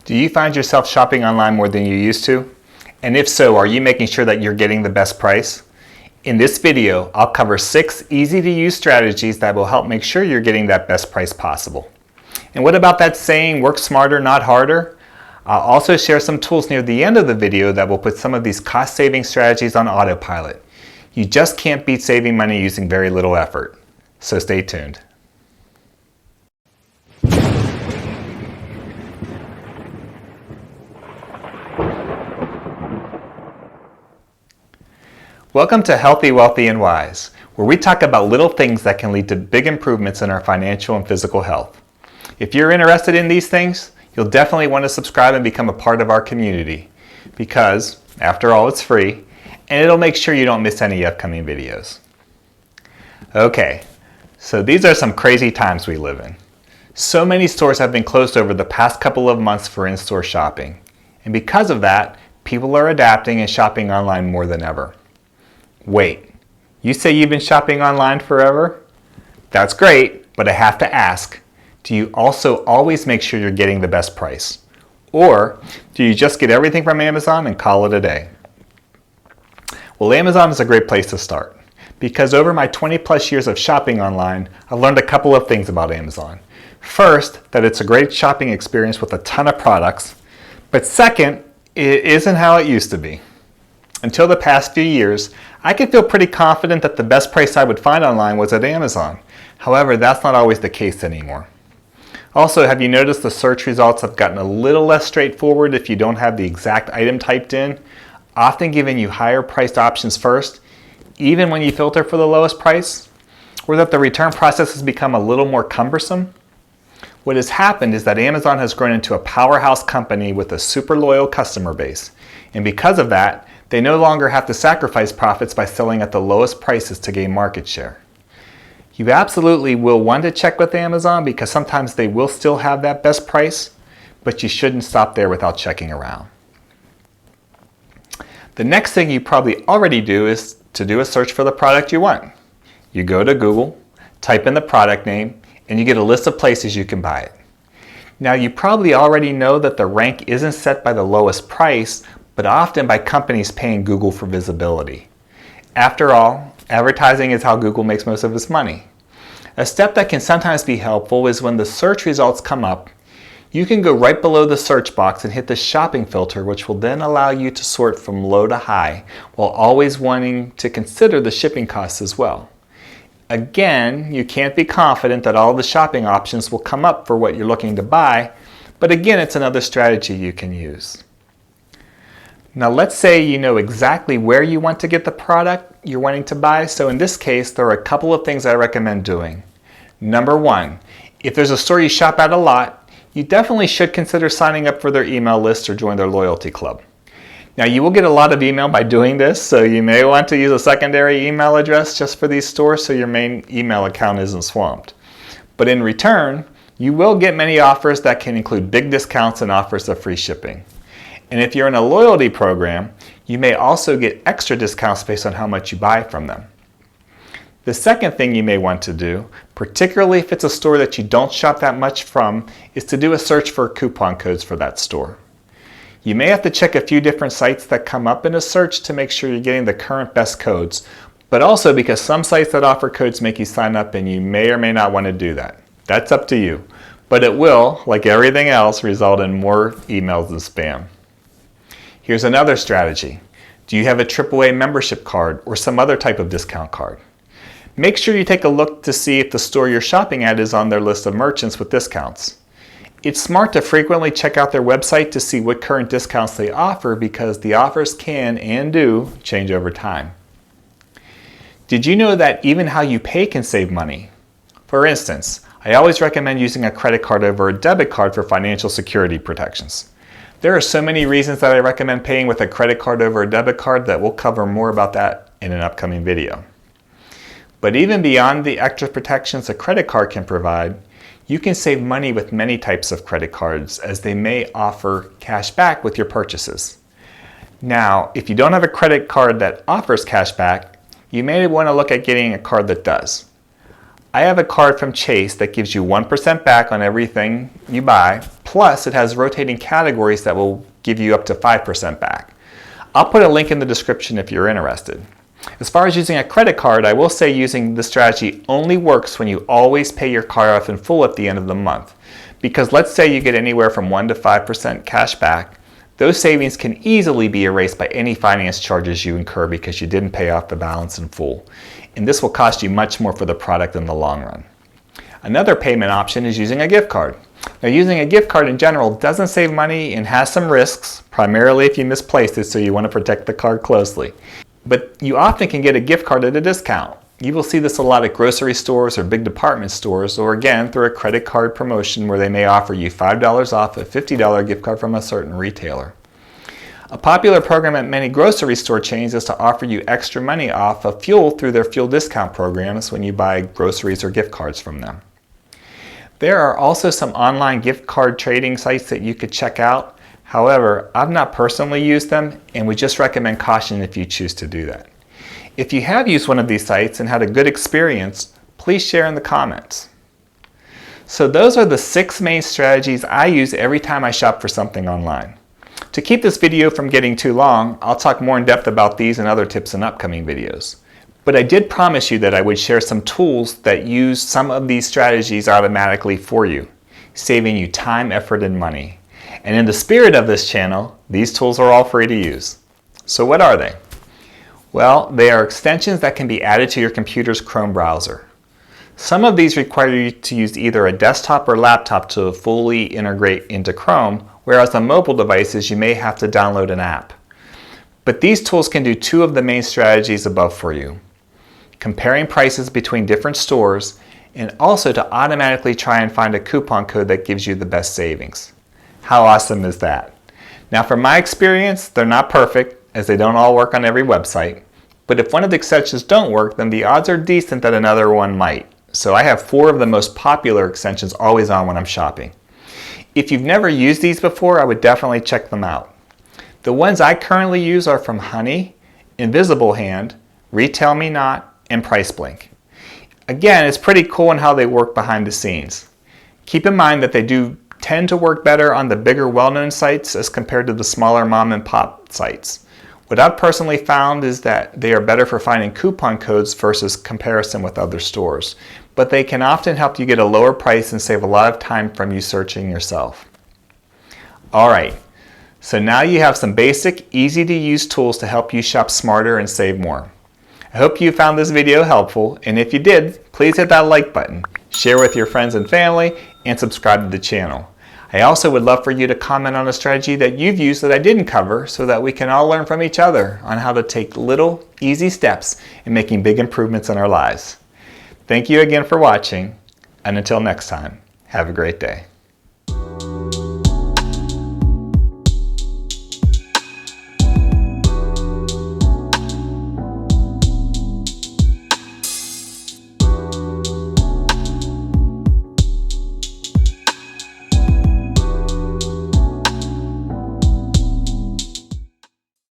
Do you find yourself shopping online more than you used to? And if so, are you making sure that you're getting the best price? In this video, I'll cover 6 easy-to-use strategies that will help make sure you're getting that best price possible. And what about that saying, work smarter, not harder? I'll also share some tools near the end of the video that will put some of these cost-saving strategies on autopilot. You just can't beat saving money using very little effort. So stay tuned. Welcome to Healthy, Wealthy, and Wise, where we talk about little things that can lead to big improvements in our financial and physical health. If you're interested in these things, you'll definitely want to subscribe and become a part of our community because, after all, it's free, and it'll make sure you don't miss any upcoming videos. Okay, so these are some crazy times we live in. So many stores have been closed over the past couple of months for in-store shopping, and because of that, people are adapting and shopping online more than ever. Wait, you say you've been shopping online forever? That's great, but I have to ask, do you also always make sure you're getting the best price? Or do you just get everything from Amazon and call it a day? Well, Amazon is a great place to start because over my 20 plus years of shopping online, I've learned a couple of things about Amazon. First, that it's a great shopping experience with a ton of products, but second, it isn't how it used to be. Until the past few years, I could feel pretty confident that the best price I would find online was at Amazon. However, that's not always the case anymore. Also, have you noticed the search results have gotten a little less straightforward if you don't have the exact item typed in, often giving you higher priced options first, even when you filter for the lowest price? Or that the return process has become a little more cumbersome? What has happened is that Amazon has grown into a powerhouse company with a super loyal customer base. And because of that, they no longer have to sacrifice profits by selling at the lowest prices to gain market share. You absolutely will want to check with Amazon because sometimes they will still have that best price, but you shouldn't stop there without checking around. The next thing you probably already do is to do a search for the product you want. You go to Google, type in the product name, and you get a list of places you can buy it. Now you probably already know that the rank isn't set by the lowest price, but often by companies paying Google for visibility. After all, advertising is how Google makes most of its money. A step that can sometimes be helpful is when the search results come up, you can go right below the search box and hit the shopping filter, which will then allow you to sort from low to high, while always wanting to consider the shipping costs as well. Again, you can't be confident that all the shopping options will come up for what you're looking to buy, but again, it's another strategy you can use. Now let's say you know exactly where you want to get the product you're wanting to buy, so in this case, there are a couple of things I recommend doing. Number 1, if there's a store you shop at a lot, you definitely should consider signing up for their email list or join their loyalty club. Now you will get a lot of email by doing this, so you may want to use a secondary email address just for these stores so your main email account isn't swamped. But in return, you will get many offers that can include big discounts and offers of free shipping. And if you're in a loyalty program, you may also get extra discounts based on how much you buy from them. The second thing you may want to do, particularly if it's a store that you don't shop that much from, is to do a search for coupon codes for that store. You may have to check a few different sites that come up in a search to make sure you're getting the current best codes, but also because some sites that offer codes make you sign up and you may or may not want to do that. That's up to you, but it will, like everything else, result in more emails than spam. Here's another strategy. Do you have a AAA membership card or some other type of discount card? Make sure you take a look to see if the store you're shopping at is on their list of merchants with discounts. It's smart to frequently check out their website to see what current discounts they offer because the offers can and do change over time. Did you know that even how you pay can save money? For instance, I always recommend using a credit card over a debit card for financial security protections. There are so many reasons that I recommend paying with a credit card over a debit card that we'll cover more about that in an upcoming video. But even beyond the extra protections a credit card can provide, you can save money with many types of credit cards as they may offer cash back with your purchases. Now, if you don't have a credit card that offers cash back, you may want to look at getting a card that does. I have a card from Chase that gives you 1% back on everything you buy, Plus, it has rotating categories that will give you up to 5% back. I'll put a link in the description if you're interested. As far as using a credit card, I will say using this strategy only works when you always pay your card off in full at the end of the month. Because let's say you get anywhere from 1 to 5% cash back, those savings can easily be erased by any finance charges you incur because you didn't pay off the balance in full. And this will cost you much more for the product in the long run. Another payment option is using a gift card. Now, using a gift card in general doesn't save money and has some risks, primarily if you misplaced it, so you want to protect the card closely. But you often can get a gift card at a discount. You will see this a lot at grocery stores or big department stores, or again through a credit card promotion where they may offer you $5 off a $50 gift card from a certain retailer. A popular program at many grocery store chains is to offer you extra money off of fuel through their fuel discount programs when you buy groceries or gift cards from them. There are also some online gift card trading sites that you could check out. However, I've not personally used them and would just recommend caution if you choose to do that. If you have used one of these sites and had a good experience, please share in the comments. So those are the 6 main strategies I use every time I shop for something online. To keep this video from getting too long, I'll talk more in depth about these and other tips in upcoming videos. But I did promise you that I would share some tools that use some of these strategies automatically for you, saving you time, effort, and money. And in the spirit of this channel, these tools are all free to use. So what are they? Well, they are extensions that can be added to your computer's Chrome browser. Some of these require you to use either a desktop or laptop to fully integrate into Chrome, whereas on mobile devices you may have to download an app. But these tools can do 2 of the main strategies above for you: comparing prices between different stores, and also to automatically try and find a coupon code that gives you the best savings. How awesome is that? Now, from my experience, they're not perfect, as they don't all work on every website. But if one of the extensions don't work, then the odds are decent that another one might. So I have 4 of the most popular extensions always on when I'm shopping. If you've never used these before, I would definitely check them out. The ones I currently use are from Honey, Invisible Hand, Retail Me Not, and Price Blink. Again, it's pretty cool in how they work behind the scenes. Keep in mind that they do tend to work better on the bigger well-known sites as compared to the smaller mom and pop sites. What I've personally found is that they are better for finding coupon codes versus comparison with other stores, but they can often help you get a lower price and save a lot of time from you searching yourself. Alright, so now you have some basic, easy to use tools to help you shop smarter and save more. I hope you found this video helpful, and if you did, please hit that like button, share with your friends and family, and subscribe to the channel. I also would love for you to comment on a strategy that you've used that I didn't cover so that we can all learn from each other on how to take little, easy steps in making big improvements in our lives. Thank you again for watching, and until next time, have a great day.